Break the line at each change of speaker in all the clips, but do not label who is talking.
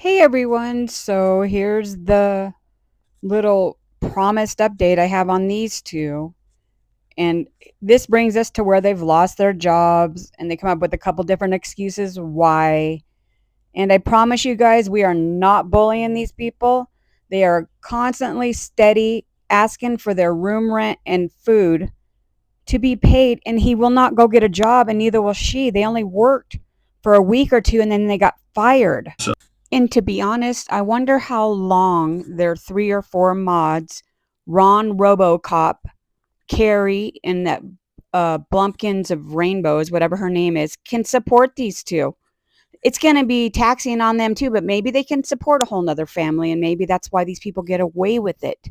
Hey everyone, so here's the little promised update I have on these two. And this brings us to where they've lost their jobs and they come up with a couple different excuses why. And I promise you guys, we are not bullying these people. They are constantly steady asking for their room rent and food to be paid, and he will not go get a job, and neither will she. They only worked for a week or two and then they got fired. And to be honest, I wonder how long their 3 or 4 mods, Ron RoboCop, Carrie, and that Blumpkins of Rainbows, whatever her name is, can support these two. It's going to be taxing on them too, but maybe they can support a whole nother family, and maybe that's why these people get away with it.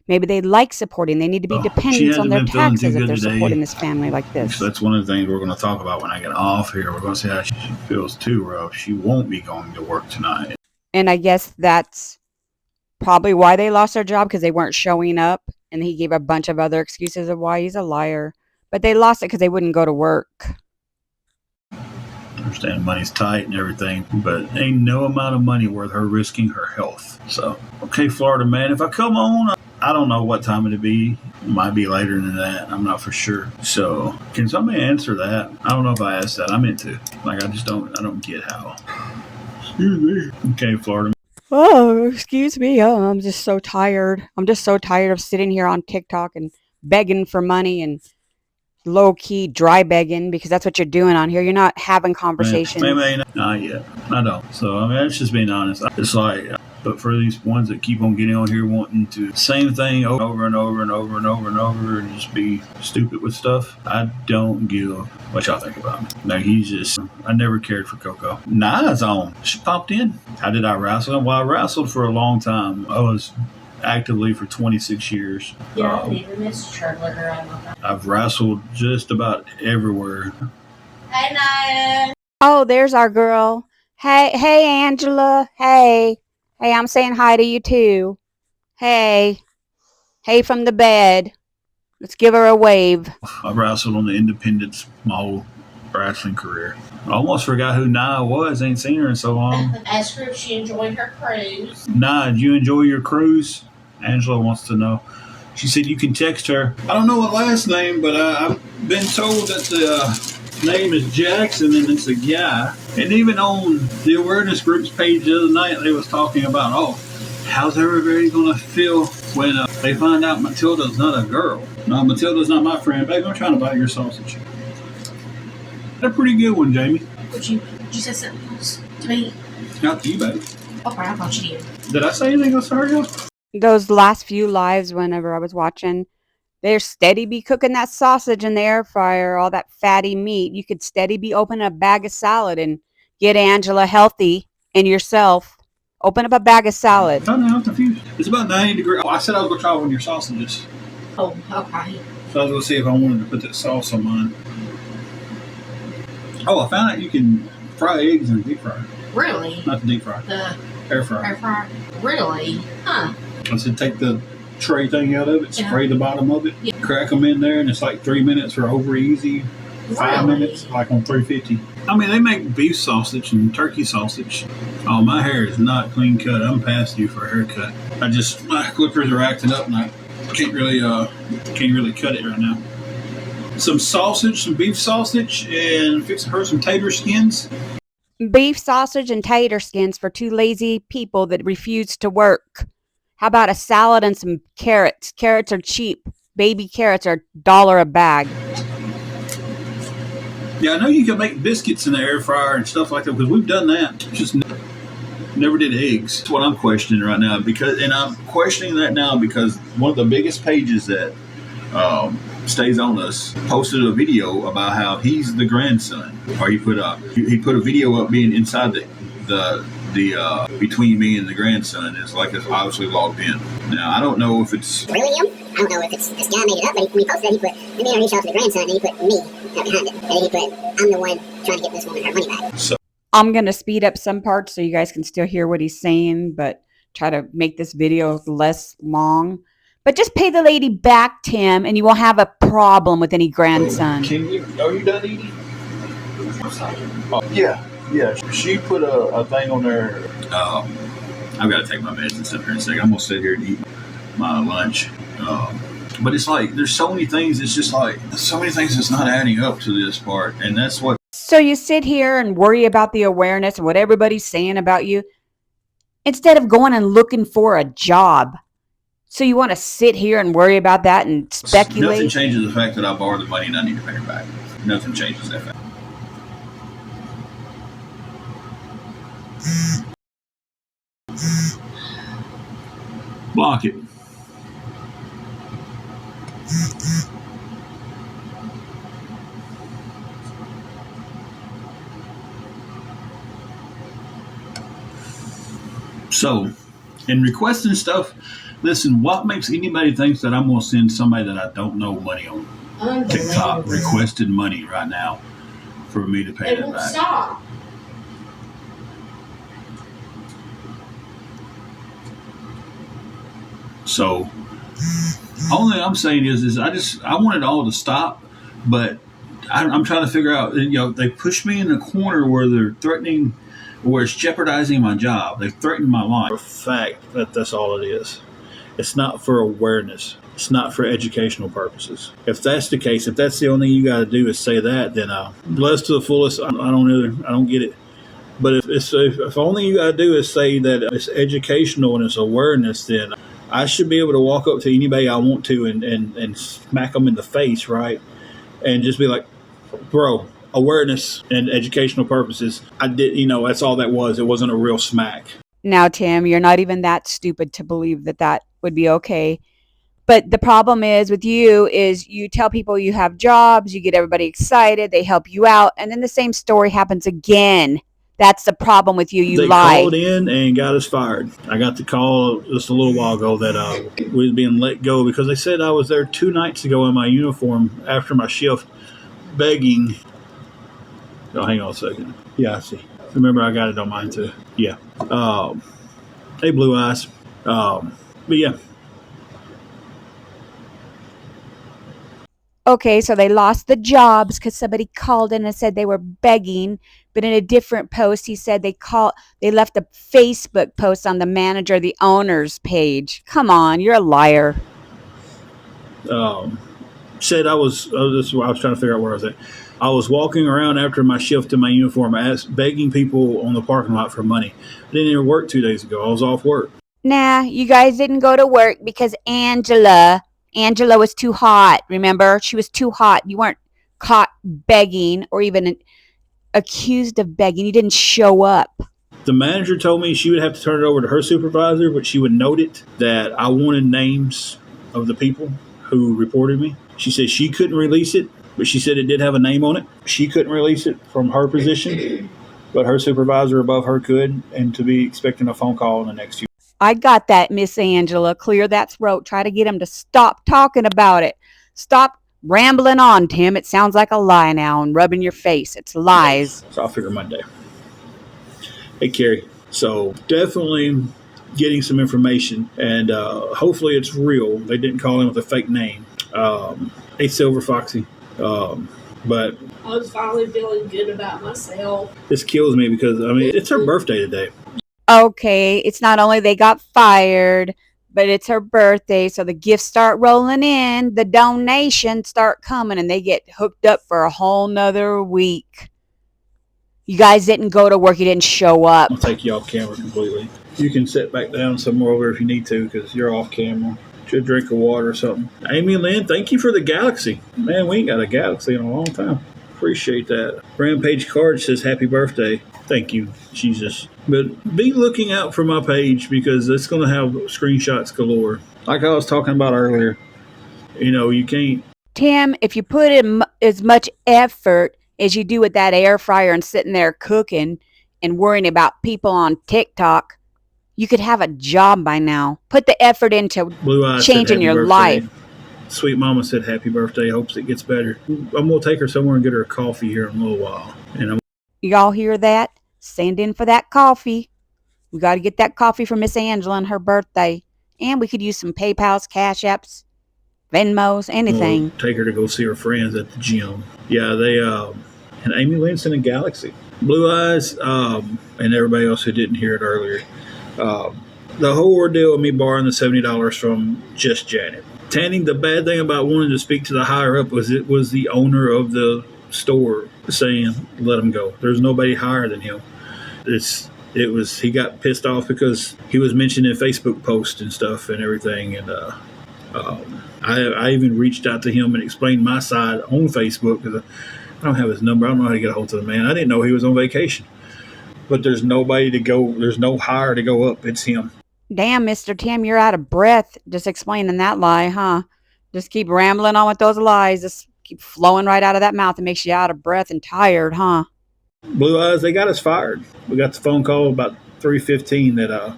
Maybe they like supporting. They need to be
She
dependent on
hasn't
their
been feeling too
taxes if
good
they're supporting
today.
this family like this.
So that's one of the things we're going to talk about when I get off here. We're going to see how she feels too rough. She won't be going to work tonight.
And I guess that's probably why they lost their job, because they weren't showing up, and he gave a bunch of other excuses of why he's a liar. But they lost it because they wouldn't go to work.
I understand money's tight and everything, but ain't no amount of money worth her risking her health. So, okay, Florida man, if I come on, I don't know what time it'll be. It might be later than that. I'm not for sure. So, can somebody answer that? I don't know if I asked that. I meant to. I don't get how. Excuse me. Okay, Florida.
Oh, excuse me. Oh, I'm just so tired. I'm just so tired of sitting here on TikTok and begging for money and low key dry begging, because that's what you're doing on here. You're not having conversations.
Maybe not yet. I don't. So, I mean, that's just being honest. It's like, but for these ones that keep on getting on here wanting to same thing over and over and over and over and over and just be stupid with stuff, I don't give what y'all think about him. Like, I never cared for Coco. Na's on. She popped in. How did I wrestle? Well, I wrestled for a long time. I was actively for 26 years.
Yeah, I never missed Trevor.
I've wrestled just about everywhere.
Hey, Naya.
Oh, there's our girl. Hey, Angela. Hey, I'm saying hi to you too. Hey from the bed. Let's give her a wave.
I wrestled on the independents my whole wrestling career. I almost forgot who Nia was. Ain't seen her in so long.
Ask her if she enjoyed her cruise.
Nia, did you enjoy your cruise? Angela wants to know. She said you can text her. I don't know what last name, but I've been told that the name is Jackson and it's a guy. And even on the awareness groups page the other night, they was talking about, how's everybody going to feel when they find out Matilda's not a girl? No, Matilda's not my friend. Baby, I'm trying to buy your sausage. That's a pretty good one, Jamie.
Would you say something else to me?
Not to you, baby.
Okay, I thought you did.
Did I say anything else to her?
Those last few lives, whenever I was watching, they're steady be cooking that sausage in the air fryer, all that fatty meat. You could steady be opening a bag of salad and get Angela healthy and yourself. Open up a bag of salad.
Oh, no, I'm confused. It's about 90 degrees. Oh, I said I was going to try one of your sausages.
Oh, okay.
So I was going to see if I wanted to put that sauce on mine. Oh, I found out you can fry eggs in a deep fryer.
Really?
Not the deep fryer.
The
air fryer.
Air fryer? Really? Huh.
I said take the tray thing out of it, spray the bottom of it, crack them in there, and it's like 3 minutes or over easy. 5 minutes, like on 350. I mean, they make beef sausage and turkey sausage. Oh, my hair is not clean cut. I'm past due for a haircut. My clippers are acting up, and I can't really cut it right now. Some beef sausage, and fix her some tater skins.
Beef sausage and tater skins for 2 lazy people that refuse to work. How about a salad and some carrots? Carrots are cheap. Baby carrots are $1 a bag.
Yeah, I know you can make biscuits in the air fryer and stuff like that, because we've done that. Just never did eggs. That's what I'm questioning right now, and I'm questioning that now because one of the biggest pages that stays on us posted a video about how he's the grandson, or he put a video up being inside the between me and the grandson. It's like it's obviously logged in. Now I don't know if it's
really him. I don't know if it's this guy made it up, but when he posted that, he put, let me reach out to the grandson, and he put me behind it. And then he put, I'm the one trying to get this woman her money back.
So
I'm going to speed up some parts so you guys can still hear what he's saying, but try to make this video less long. But just pay the lady back, Tim, and you won't have a problem with any grandson.
Are you done eating? Yeah. She put a thing on there I've got to take my meds and sit here in a second. I'm going to sit here and eat my lunch. But it's like, there's so many things, it's just like, so many things that's not adding up to this part. And that's what.
So you sit here and worry about the awareness and what everybody's saying about you instead of going and looking for a job. So you want to sit here and worry about that and speculate?
Nothing changes the fact that I borrowed the money and I need to pay her back. Nothing changes that fact. Block it. So, in requesting stuff, listen, what makes anybody think that I'm going to send somebody that I don't know money on TikTok requested money right now for me to pay that back?
Stop.
So, only thing I'm saying is I want it all to stop, but I'm trying to figure out, they push me in a corner where they're threatening, where it's jeopardizing my job. They threaten my life. For a fact that that's all it is. It's not for awareness. It's not for educational purposes. If that's the case, if that's the only thing you got to do is say that, then blessed to the fullest. I don't get it. But if only you got to do is say that it's educational and it's awareness, then I should be able to walk up to anybody I want to and smack them in the face, right? And just be like, bro, awareness and educational purposes. I did, that's all that was. It wasn't a real smack.
Now, Tim, you're not even that stupid to believe that would be okay. But the problem is with you is you tell people you have jobs, you get everybody excited, they help you out, and then the same story happens again. That's the problem with you. You lie.
They called in and got us fired. I got the call just a little while ago that we was being let go because they said I was there 2 nights ago in my uniform after my shift begging. Oh, hang on a second. Yeah, I see. Remember, I got it on mine too. Yeah. Hey, Blue Eyes. But yeah.
Okay, so they lost the jobs because somebody called in and said they were begging. But in a different post, he said they left a Facebook post on the manager, the owner's page. Come on, you're a liar.
Said this is what I was trying to figure out where I was at. I was walking around after my shift in my uniform, begging people on the parking lot for money. I didn't even work 2 days ago. I was off work.
Nah, you guys didn't go to work because Angela was too hot. Remember? She was too hot. You weren't caught begging or even accused of begging. You didn't show up.
The manager told me she would have to turn it over to her supervisor, but she would note it that I wanted names of the people who reported me. She said she couldn't release it, but she said it did have a name on it. She couldn't release it from her position, but her supervisor above her could, and to be expecting a phone call in the next few.
I got that, Miss Angela. Clear that throat. Try to get him to stop talking about it. Stop rambling on, Tim. It sounds like a lie now and rubbing your face. It's lies.
So I'll figure Monday. Hey, Carrie. So definitely getting some information, and hopefully it's real. They didn't call in with a fake name. Hey, Silver Foxy. But
I was finally feeling good about myself.
This kills me because, it's her birthday today.
Okay, it's not only they got fired, but it's her birthday, so the gifts start rolling in, the donations start coming, and they get hooked up for a whole nother week. You guys didn't go to work. You didn't show up.
I'll take you off camera completely. You can sit back down somewhere over if you need to because you're off camera. Should drink of water or something. Amy Lynn, thank you for the galaxy. Man, we ain't got a galaxy in a long time. Appreciate that. Rampage Card says happy birthday. Thank you, Jesus. But be looking out for my page because it's going to have screenshots galore. Like I was talking about earlier, you can't.
Tim, if you put in as much effort as you do with that air fryer and sitting there cooking and worrying about people on TikTok, you could have a job by now. Put the effort into changing your life.
Sweet Mama said happy birthday. Hopes it gets better. I'm going to take her somewhere and get her a coffee here in a little while.
Y'all hear that? Send in for that coffee. We got to get that coffee for Miss Angela on her birthday. And we could use some PayPals, Cash Apps, Venmos, anything.
We'll take her to go see her friends at the gym. Yeah, they and Amy Lynn in a galaxy. Blue Eyes, and everybody else who didn't hear it earlier. The whole ordeal of me borrowing the $70 from Just Janet. Tanning, the bad thing about wanting to speak to the higher up was it was the owner of the store saying, let him go. There's nobody higher than him. He got pissed off because he was mentioned in Facebook posts and stuff and everything. And I even reached out to him and explained my side on Facebook because I don't have his number. I don't know how to get a hold of the man. I didn't know he was on vacation. But there's nobody to go. There's no higher to go up. It's him.
Damn, Mr. Tim, you're out of breath just explaining that lie, huh? Just keep rambling on with those lies. Just keep flowing right out of that mouth. It makes you out of breath and tired, huh?
Blue Eyes, they got us fired. We got the phone call about 3:15 that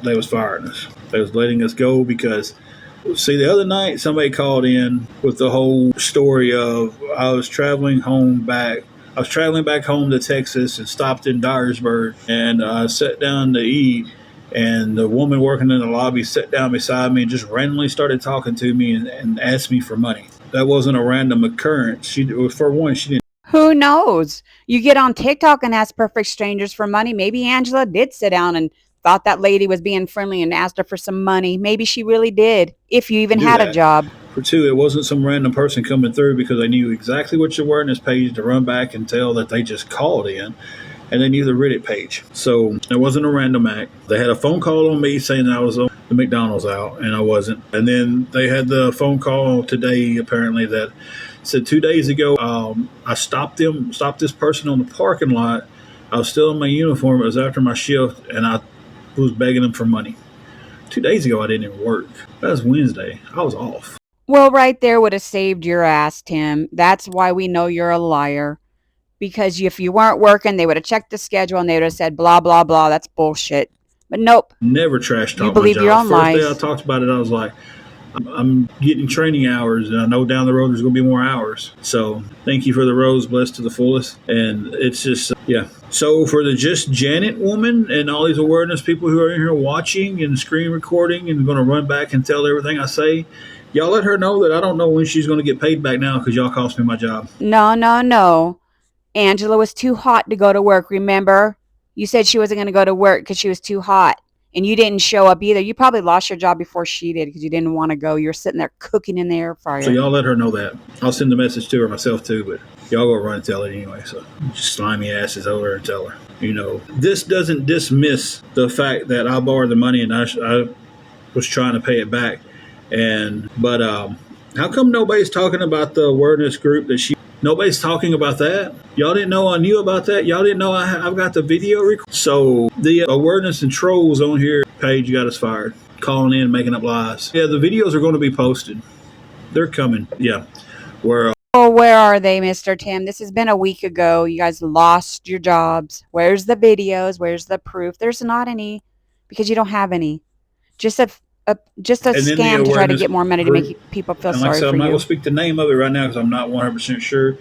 they was firing us. They was letting us go because, see, the other night somebody called in with the whole story of I was traveling back home to Texas and stopped in Dyersburg, and I sat down to eat, and the woman working in the lobby sat down beside me and just randomly started talking to me and asked me for money. That wasn't a random occurrence. She didn't.
Who knows? You get on TikTok and ask perfect strangers for money. Maybe Angela did sit down and thought that lady was being friendly and asked her for some money. Maybe she really did, if you even
do
had a
that.
job.
For two, it wasn't some random person coming through because they knew exactly what you were in this page to run back and tell that they just called in, and they knew the Reddit page. So it wasn't a random act. They had a phone call on me saying that I was on the McDonald's out, and I wasn't. And then they had the phone call today, apparently, that said 2 days ago, I stopped this person on the parking lot. I was still in my uniform. It was after my shift, and I was begging them for money. 2 days ago, I didn't even work. That was Wednesday. I was off.
Well, right there would have saved your ass, Tim. That's why we know you're a liar. Because if you weren't working, they would have checked the schedule and they would have said, blah, blah, blah. That's bullshit. But nope.
Never trash talk
You
my
believe
job.
your own
First day I
lies.
talked about it, I was like, I'm getting training hours, and I know down the road there's going to be more hours. So thank you for the rose, blessed to the fullest. And it's just, yeah. So for the Just Janet woman and all these awareness people who are in here watching and screen recording and going to run back and tell everything I say, y'all let her know that I don't know when she's going to get paid back now because y'all cost me my job.
No. Angela was too hot to go to work, remember? You said she wasn't going to go to work because she was too hot. And you didn't show up either. You probably lost your job before she did because you didn't want to go. You were sitting there cooking in the air fryer.
So y'all let her know that. I'll send the message to her myself too, but y'all go run and tell it anyway. So just slimy asses over her and tell her. This doesn't dismiss the fact that I borrowed the money and I was trying to pay it back. But how come nobody's talking about the awareness group nobody's talking about that? Y'all didn't know I knew about that? Y'all didn't know I've got the video record? So the awareness and trolls on here page got us fired. Calling in, making up lies. Yeah, the videos are going to be posted. They're coming. Yeah. Where
are they, Mr. Tim? This has been a week ago. You guys lost your jobs. Where's the videos? Where's the proof? There's not any because you don't have any. Just a scam to try to get more money to make people feel sorry for you.
I'm not going to speak the name of it right now because I'm not 100% sure,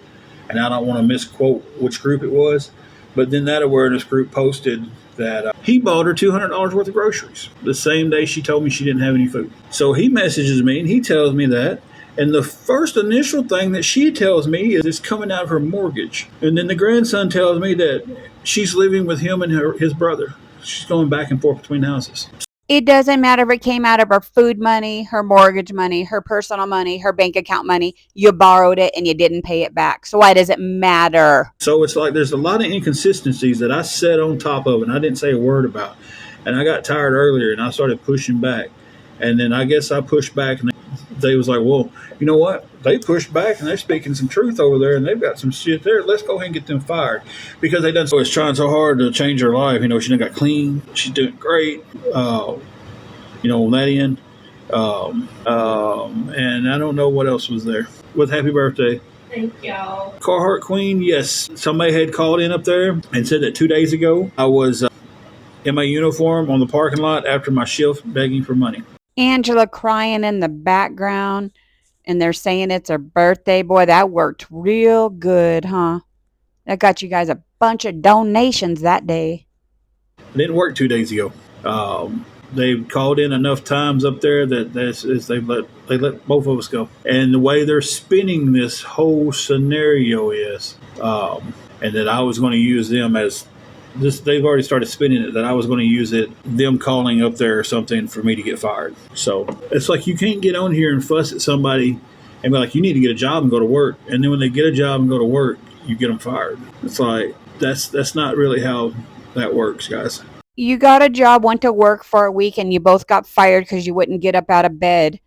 and I don't want to misquote which group it was. But then that awareness group posted that he bought her $200 worth of groceries the same day she told me she didn't have any food. So he messages me and he tells me that. And the first initial thing that she tells me is it's coming out of her mortgage. And then the grandson tells me that she's living with him and his brother. She's going back and forth between houses.
It doesn't matter if it came out of her food money, her mortgage money, her personal money, her bank account money. You borrowed it and you didn't pay it back. So why does it matter?
So it's like there's a lot of inconsistencies that I sat on top of and I didn't say a word about. And I got tired earlier and I started pushing back. And then I guess I pushed back and they was like, well, you know what? They pushed back and they're speaking some truth over there and they've got some shit there. Let's go ahead and get them fired because they done so. It's trying so hard to change her life. She done got clean. She's doing great. On that end. And I don't know what else was there. With happy birthday.
Thank y'all.
Carhartt Queen, yes. Somebody had called in up there and said that 2 days ago I was in my uniform on the parking lot after my shift begging for money.
Angela crying in the background and they're saying it's her birthday. Boy, that worked real good, huh? That got you guys a bunch of donations that day.
It didn't work 2 days ago. They called in enough times up there that they let both of us go. And the way they're spinning this whole scenario is and that I was going to use them as this. They've already started spinning it that I was going to use it, them calling up there or something for me to get fired. So it's like you can't get on here and fuss at somebody and be like, you need to get a job and go to work. And then when they get a job and go to work, you get them fired. It's like, that's not really how that works, guys.
You got a job, went to work for a week, and you both got fired because you wouldn't get up out of bed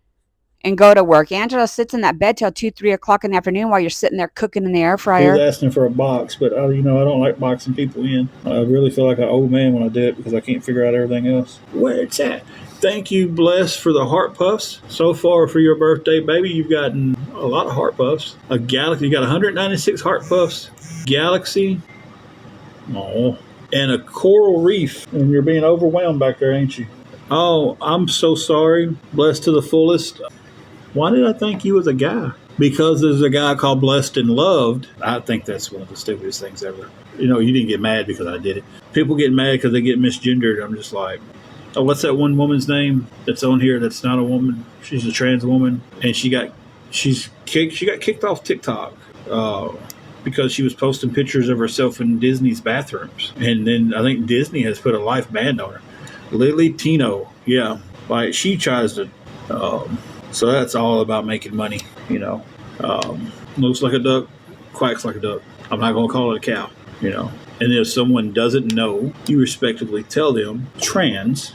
and go to work. Angela sits in that bed till 2, 3 o'clock in the afternoon while you're sitting there cooking in the air
He was
fryer.
asking for a box, but I don't like boxing people in. I really feel like an old man when I do it because I can't figure out everything else. Where it's at. Thank you, Bless, for the heart puffs. So far for your birthday, baby, you've gotten a lot of heart puffs. A galaxy, you got 196 heart puffs. Galaxy, oh, and a coral reef. And you're being overwhelmed back there, ain't you? Oh, I'm so sorry. Blessed to the fullest. Why did I think you was a guy? Because there's a guy called Blessed and Loved. I think that's one of the stupidest things ever. You didn't get mad because I did it. People get mad because they get misgendered. I'm just like, oh, what's that one woman's name that's on here that's not a woman? She's a trans woman, and she got kicked off TikTok because she was posting pictures of herself in Disney's bathrooms. And then I think Disney has put a life ban on her. Lily Tino, yeah, like she tries to. So that's all about making money, Looks like a duck, quacks like a duck. I'm not going to call it a cow, And if someone doesn't know, you respectfully tell them trans,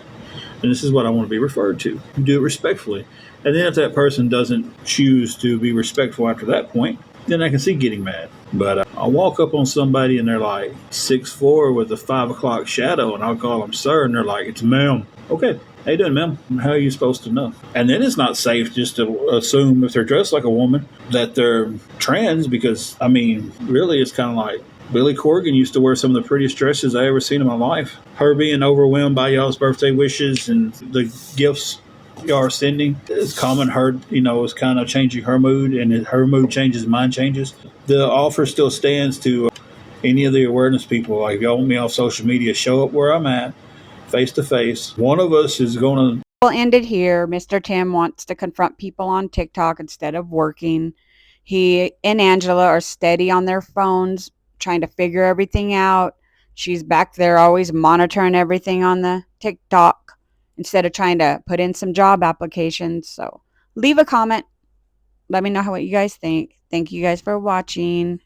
and this is what I want to be referred to. You do it respectfully. And then if that person doesn't choose to be respectful after that point, then I can see getting mad. But I'll walk up on somebody and they're like 6'4" with a 5 o'clock shadow, and I'll call them sir, and they're like, it's ma'am. Okay. How you doing, ma'am? How are you supposed to know? And then it's not safe just to assume if they're dressed like a woman that they're trans because, really it's kind of like Billy Corgan used to wear some of the prettiest dresses I ever seen in my life. Her being overwhelmed by y'all's birthday wishes and the gifts y'all are sending is calming her, is kind of changing her mood, and if her mood changes, mine changes. The offer still stands to any of the awareness people. Like, if y'all want me off social media, show up where I'm at. Face to face. One of us is going to.
We'll end it here. Mr. Tim wants to confront people on TikTok instead of working. He and Angela are steady on their phones, trying to figure everything out. She's back there always monitoring everything on the TikTok instead of trying to put in some job applications. So leave a comment. Let me know what you guys think. Thank you guys for watching.